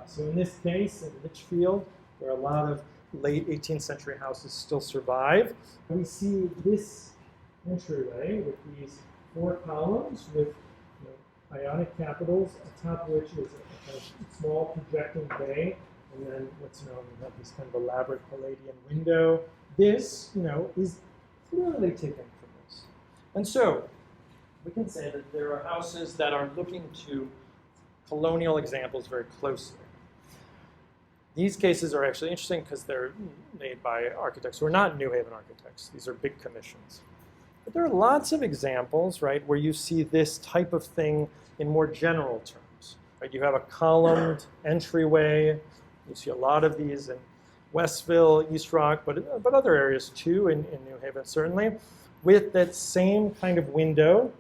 So in this case, in Litchfield, where a lot of late 18th century houses still survive, we see this entryway with these four columns with Ionic capitals, atop which is a kind of small projecting bay, and then what's known as this kind of elaborate Palladian window. This, is clearly taken from this. And so we can say that there are houses that are looking to colonial examples very closely. These cases are actually interesting because they're made by architects who are not New Haven architects. These are big commissions. But there are lots of examples, right, where you see this type of thing in more general terms. Right? You have a columned entryway. You see a lot of these in Westville, East Rock, but other areas too, in New Haven certainly, with that same kind of window,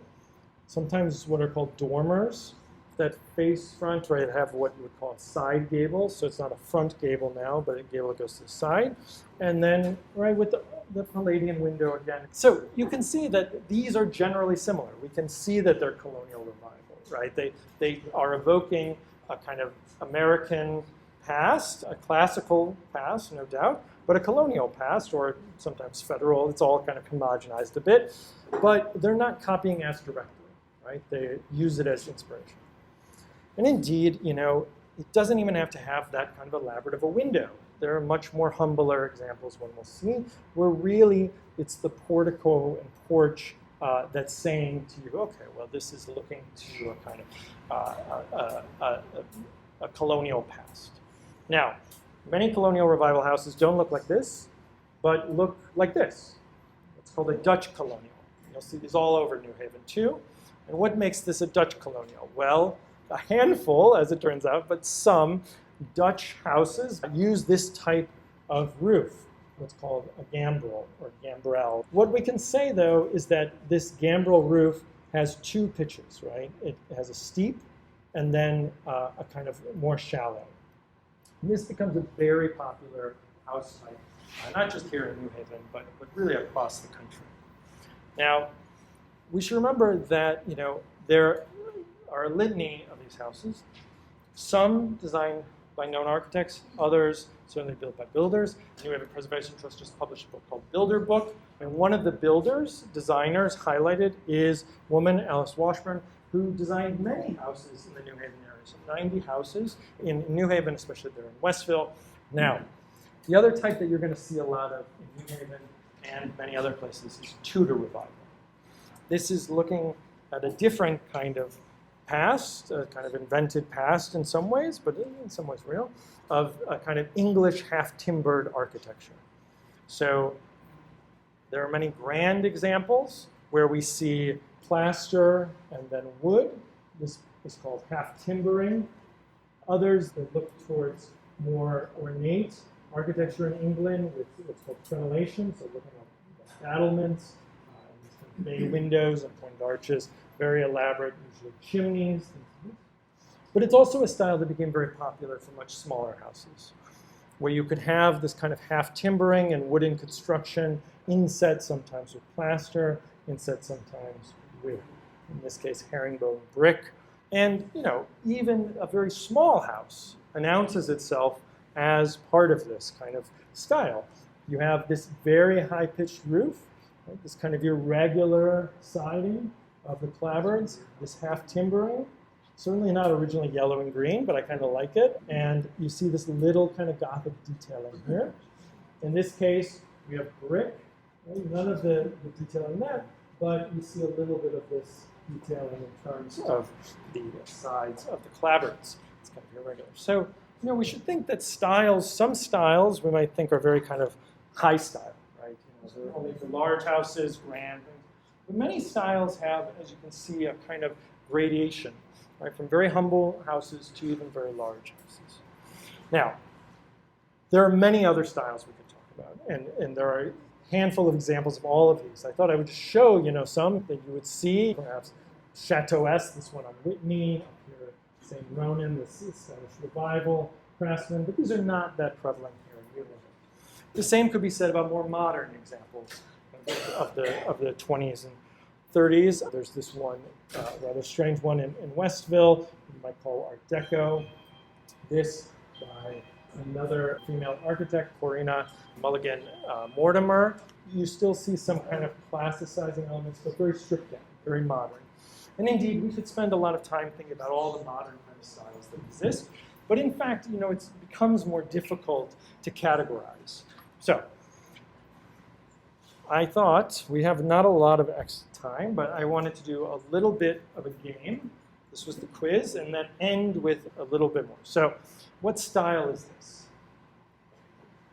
sometimes what are called dormers, that face front, right, have what you would call side gables. So it's not a front gable now, but a gable that goes to the side. And then, right, with the Palladian window again. So you can see that these are generally similar. We can see that they're Colonial Revival, right? They are evoking a kind of American past, a classical past, no doubt, but a colonial past, or sometimes federal. It's all kind of homogenized a bit. But they're not copying as directly, right? They use it as inspiration. And indeed, it doesn't even have to have that kind of elaborate of a window. There are much more humbler examples one will see, where really it's the portico and porch that's saying to you, okay, well, this is looking to a kind of a colonial past. Now, many Colonial Revival houses don't look like this, but look like this. It's called a Dutch colonial. You'll see these all over New Haven too. And what makes this a Dutch colonial? Well, a handful, as it turns out, but some Dutch houses use this type of roof, what's called a gambrel or gambrel. What we can say, though, is that this gambrel roof has two pitches, right? It has a steep and then a kind of more shallow. And this becomes a very popular house type not just here in New Haven, but really across the country. Now, we should remember that there are a litany of these houses, some designed by known architects, others certainly built by builders. New Haven Preservation Trust just published a book called Builder Book, and one of the builders, designers highlighted is woman Alice Washburn, who designed many houses in the New Haven area, so 90 houses in New Haven, especially there in Westville. Now, the other type that you're going to see a lot of in New Haven and many other places is Tudor Revival. This is looking at a different kind of past, a kind of invented past in some ways, but in some ways real, of a kind of English half-timbered architecture. So there are many grand examples where we see plaster and then wood. This is called half-timbering. Others that look towards more ornate architecture in England with what's called crenellation, so looking at battlements, bay windows and pointed arches, very elaborate, usually chimneys. But it's also a style that became very popular for much smaller houses, where you could have this kind of half-timbering and wooden construction, inset sometimes with plaster, inset sometimes with, in this case, herringbone brick. And, even a very small house announces itself as part of this kind of style. You have this very high-pitched roof, right, this kind of irregular siding of the clapboards, this half-timbering, certainly not originally yellow and green, but I kind of like it. And you see this little kind of Gothic detailing here. In this case, we have brick, right? None of the detailing that, but you see a little bit of this detailing in terms of the sides of the clapboards. It's kind of irregular. So, we should think that some styles we might think are very kind of high style, right? They're only for large houses, grand things. But many styles have, as you can see, a kind of gradation, right? From very humble houses to even very large houses. Now, there are many other styles we could talk about, and there are a handful of examples of all of these. I thought I would just show, some that you would see, perhaps Chateau-esque, this one on Whitney, up here, St. Ronan, this is Scottish Revival, Craftsman, but these are not that prevalent here in New Haven. The same could be said about more modern examples of the 20s and 30s. There's this one, rather strange one in Westville, you might call Art Deco. This by another female architect, Corina Mulligan Mortimer. You still see some kind of plasticizing elements, but very stripped down, very modern. And indeed, we could spend a lot of time thinking about all the modern kind of styles that exist. But in fact, it becomes more difficult to categorize. So I thought we have not a lot of extra time, but I wanted to do a little bit of a game. This was the quiz, and then end with a little bit more. So what style is this?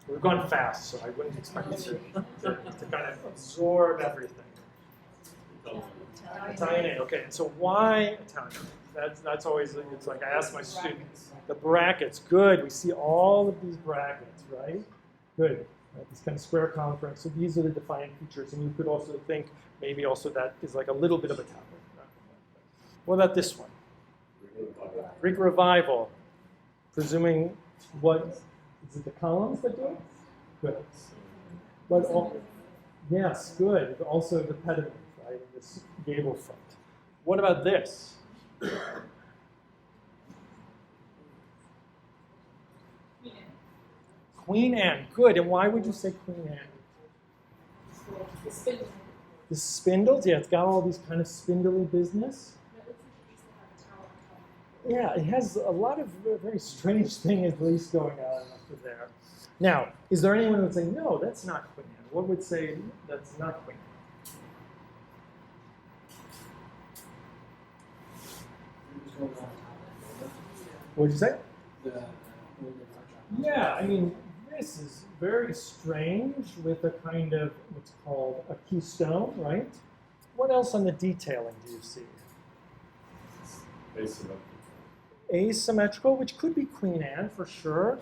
We've gone fast, so I wouldn't expect you to kind of absorb everything. Italianate, okay. And so why Italianate? That's always, it's like I ask my students. The brackets, good. We see all of these brackets, right? Good. Right, this kind of square conference. So these are the defining features. And you could also think maybe also that is like a little bit of a topic. What about this one? Greek Revival. Presuming what, is it the columns that do it? Good. But yes, good. Also the pediment, right? This gable front. What about this? Queen Anne, good. And why would you say Queen Anne? The spindle. The spindles, yeah, it's got all these kind of spindly business. Yeah, it has a lot of very strange things at least going on up there. Now, is there anyone who would say, no, that's not Queen Anne? What would say that's not Queen Anne? What did you say? Yeah, I mean, this is very strange with a kind of what's called a keystone, right? What else on the detailing do you see? Asymmetrical. Asymmetrical, which could be Queen Anne for sure.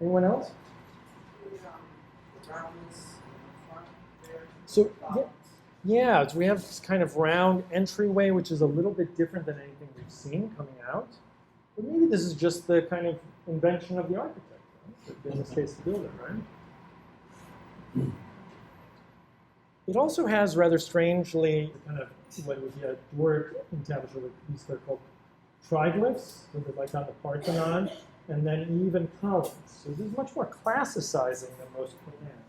Anyone else? So, yeah, so we have this kind of round entryway, which is a little bit different than anything we've seen coming out. But maybe this is just the kind of invention of the architect. The business case to build it, right? It also has rather strangely kind of what would be a word in Tavish, these are called triglyphs, so they're like on the Parthenon, and then even columns. So this is much more classicizing than most Queen Anne.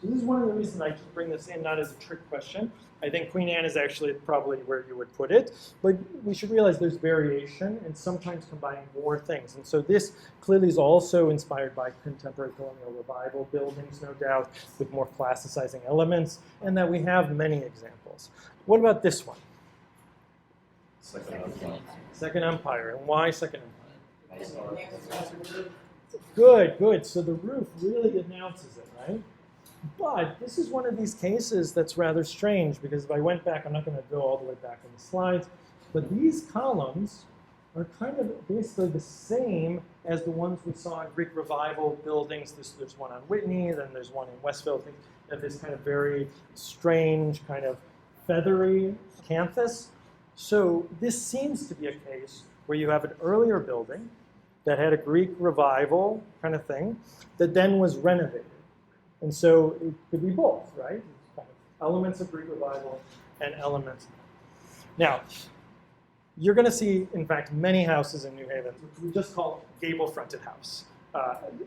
So this is one of the reasons I just bring this in, not as a trick question. I think Queen Anne is actually probably where you would put it, but we should realize there's variation and sometimes combining more things. And so this clearly is also inspired by contemporary Colonial Revival buildings, no doubt, with more classicizing elements, and that we have many examples. What about this one? Second Empire. And why Second Empire? Good, good. So the roof really announces it, right? But this is one of these cases that's rather strange, because if I went back, I'm not going to go all the way back in the slides, but these columns are kind of basically the same as the ones we saw in Greek Revival buildings. There's one on Whitney, then there's one in Westfield. That this kind of very strange, kind of feathery canthus. So this seems to be a case where you have an earlier building that had a Greek Revival kind of thing that then was renovated. And so it could be both, right? Kind of elements of Greek Revival and elements. Now, you're going to see, in fact, many houses in New Haven, which we just call gable-fronted house.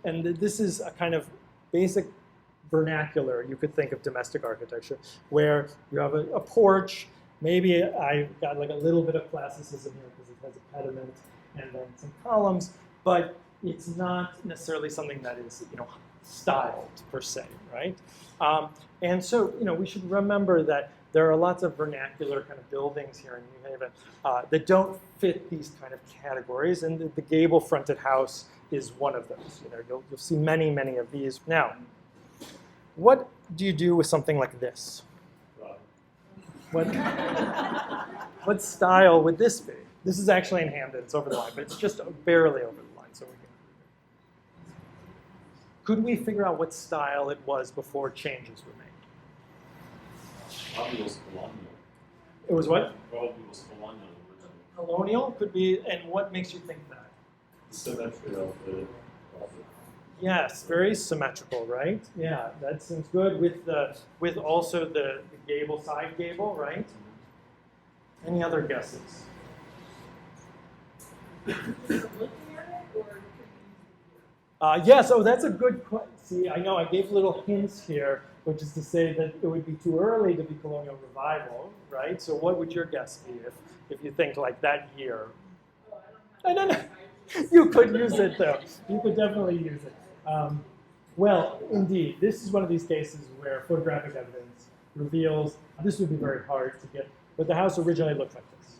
And this is a kind of basic vernacular, you could think of domestic architecture, where you have a porch. Maybe I've got like a little bit of classicism here because it has a pediment and then some columns, but it's not necessarily something that is, styled per se, right? And so, we should remember that there are lots of vernacular kind of buildings here in New Haven that don't fit these kind of categories, and the gable-fronted house is one of those. You'll see many, many of these. Now, what do you do with something like this? What style would this be? This is actually in Hamden. It's over the line, but it's just barely over the line. So could we figure out what style it was before changes were made? Probably was colonial. It was what? Probably was colonial originally. Colonial could be, and what makes you think that? The symmetry of the Yes, very symmetrical, right? Yeah, that seems good with also the gable, side gable, right? Any other guesses? Yes, that's a good question. See, I know I gave little hints here, which is to say that it would be too early to be Colonial Revival, right? So what would your guess be if you think like that year? No. You could use it, though. You could definitely use it. Well, indeed, this is one of these cases where photographic evidence reveals this would be very hard to get, but the house originally looked like this.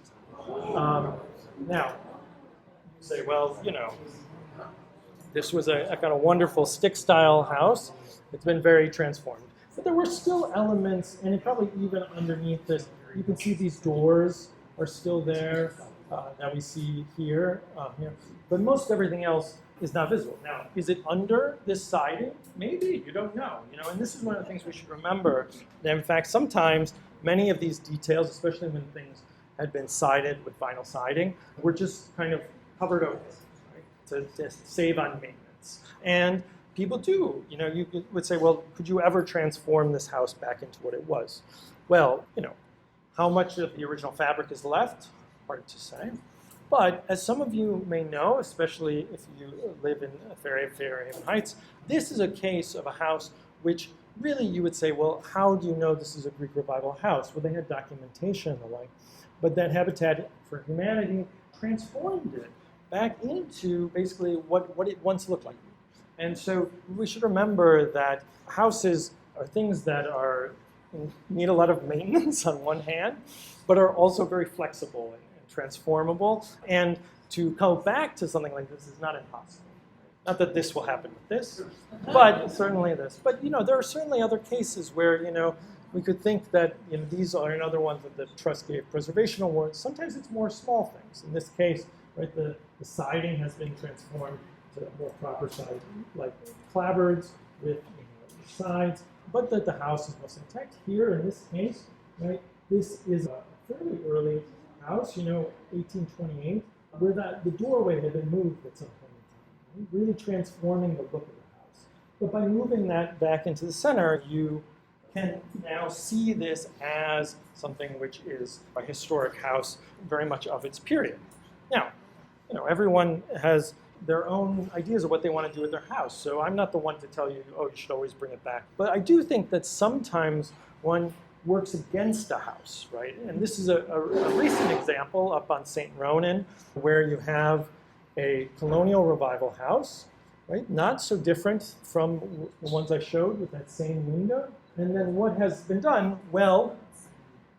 Now, you say, well, this was a kind of wonderful stick-style house. It's been very transformed. But there were still elements, and probably even underneath this, you can see these doors are still there that we see here. But most everything else is not visible. Now, is it under this siding? Maybe, you don't know. And this is one of the things we should remember, that in fact, sometimes many of these details, especially when things had been sided with vinyl siding, were just kind of covered over, right, to save on maintenance. And people do, you would say, well, could you ever transform this house back into what it was? Well, how much of the original fabric is left? Hard to say. But as some of you may know, especially if you live in Fairhaven Heights, this is a case of a house which really you would say, well, how do you know this is a Greek Revival house? Well, they had documentation and the like. But that Habitat for Humanity transformed it back into basically what it once looked like. And so we should remember that houses are things that need a lot of maintenance on one hand, but are also very flexible and transformable, and to go back to something like this is not impossible. Not that this will happen with this, but certainly this. But there are certainly other cases where we could think that these are another ones that the trust gave preservation awards. Sometimes it's more small things. In this case, right, the siding has been transformed to a more proper side, like clapboards with sides, but that the house is most intact. Here in this case, right, this is a fairly early house, 1828, where the doorway had been moved at some point in time. really transforming the look of the house. But by moving that back into the center, you can now see this as something which is a historic house, very much of its period. Now, everyone has their own ideas of what they want to do with their house, so I'm not the one to tell you, oh, you should always bring it back. But I do think that sometimes one works against a house, right? And this is a recent example up on St. Ronan, where you have a Colonial Revival house, right? Not so different from the ones I showed with that same window. And then what has been done? Well,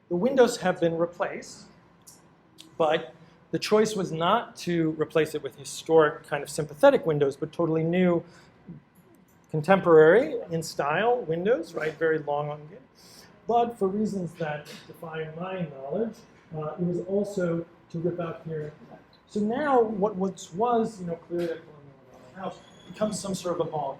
the windows have been replaced, but the choice was not to replace it with historic kind of sympathetic windows, but totally new, contemporary in style windows, right? Very long on it. But for reasons that defy my knowledge, it was also to rip out here. So now what was clearly a Colonial house becomes some sort of a ballroom.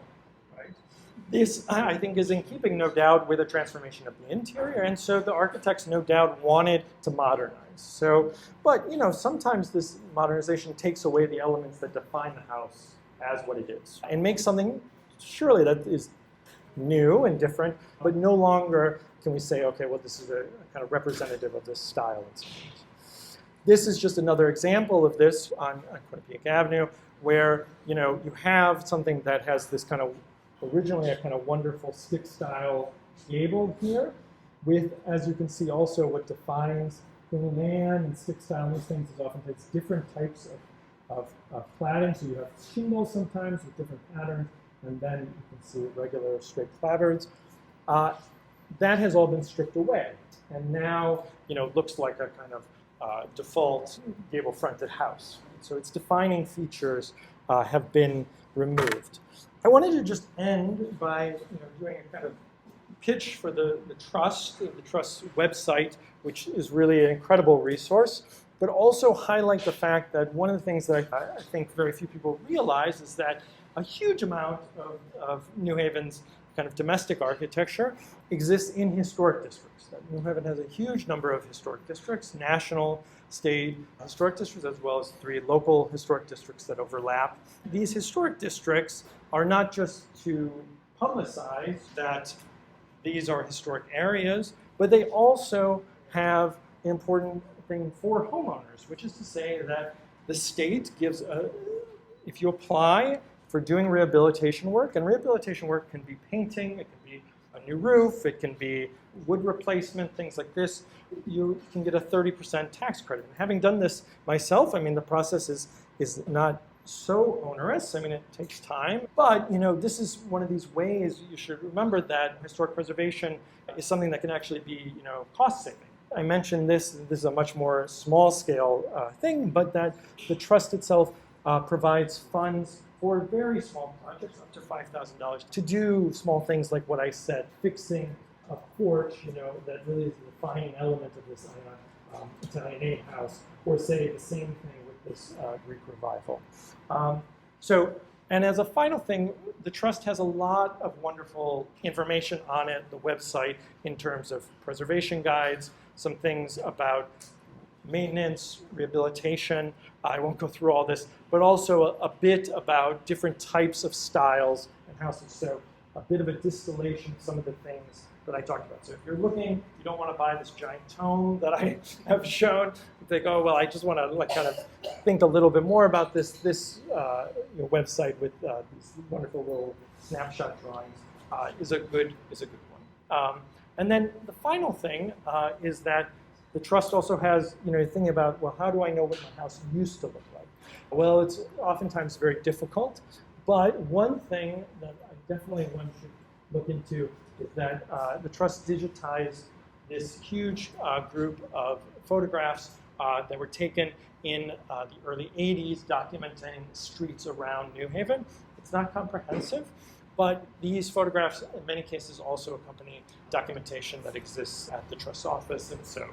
This, I think, is in keeping, no doubt, with a transformation of the interior, and so the architects, no doubt, wanted to modernize. So, but sometimes this modernization takes away the elements that define the house as what it is, and makes something, surely, that is new and different, but no longer can we say, okay, well, this is a kind of representative of this style and so on. This is just another example of this on Quinnipiac Avenue, where you have something that has this kind of originally a kind of wonderful stick-style gable here, with, as you can see, also what defines Queen Anne and stick-style and these things is oftentimes different types of cladding. So you have shingles sometimes with different patterns, and then you can see regular straight clapboards. That has all been stripped away, and now looks like a kind of default gable-fronted house. So its defining features have been removed. I wanted to just end by doing a kind of pitch for the Trust website, which is really an incredible resource, but also highlight the fact that one of the things that I think very few people realize is that a huge amount of New Haven's kind of domestic architecture exists in historic districts. That New Haven has a huge number of historic districts, national, state historic districts, as well as 3 local historic districts that overlap. These historic districts are not just to publicize that these are historic areas, but they also have an important thing for homeowners, which is to say that the state gives if you apply for doing rehabilitation work, and rehabilitation work can be painting, it can be a new roof, it can be wood replacement, things like this, you can get a 30% tax credit. And having done this myself, the process is not so onerous. It takes time, but this is one of these ways you should remember that historic preservation is something that can actually be cost saving. I mentioned this is a much more small scale thing, but that the trust itself provides funds for very small projects, up to $5,000, to do small things like what I said, fixing a porch, that really is the defining element of this Italianate house, or say the same thing with this Greek Revival. And as a final thing, the Trust has a lot of wonderful information on it, the website, in terms of preservation guides, some things about maintenance, rehabilitation. I won't go through all this, but also a bit about different types of styles and houses. So a bit of a distillation of some of the things that I talked about. So if you're looking, you don't want to buy this giant tome that I have shown. You think, oh, well, I just want to kind of think a little bit more about this website with these wonderful little snapshot drawings is a good one. And then the final thing is that the Trust also has, thinking about, well, how do I know what my house used to look like? Well, it's oftentimes very difficult, but one thing that definitely one should look into is that the Trust digitized this huge group of photographs that were taken in the early 80s, documenting streets around New Haven. It's not comprehensive, but these photographs, in many cases, also accompany documentation that exists at the Trust office, and so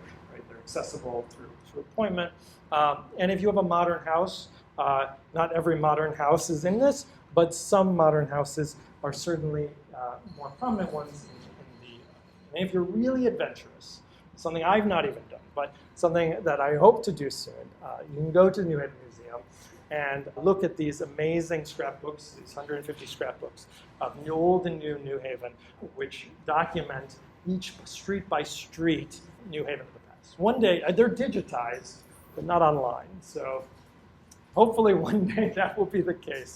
they're accessible through appointment. And if you have a modern house, not every modern house is in this, but some modern houses are certainly more prominent ones in the. And if you're really adventurous, something I've not even done, but something that I hope to do soon, you can go to the New Haven Museum and look at these amazing scrapbooks, these 150 scrapbooks of old and new New Haven, which document each street by street New Haven of the past. One day, they're digitized, but not online. So hopefully one day that will be the case.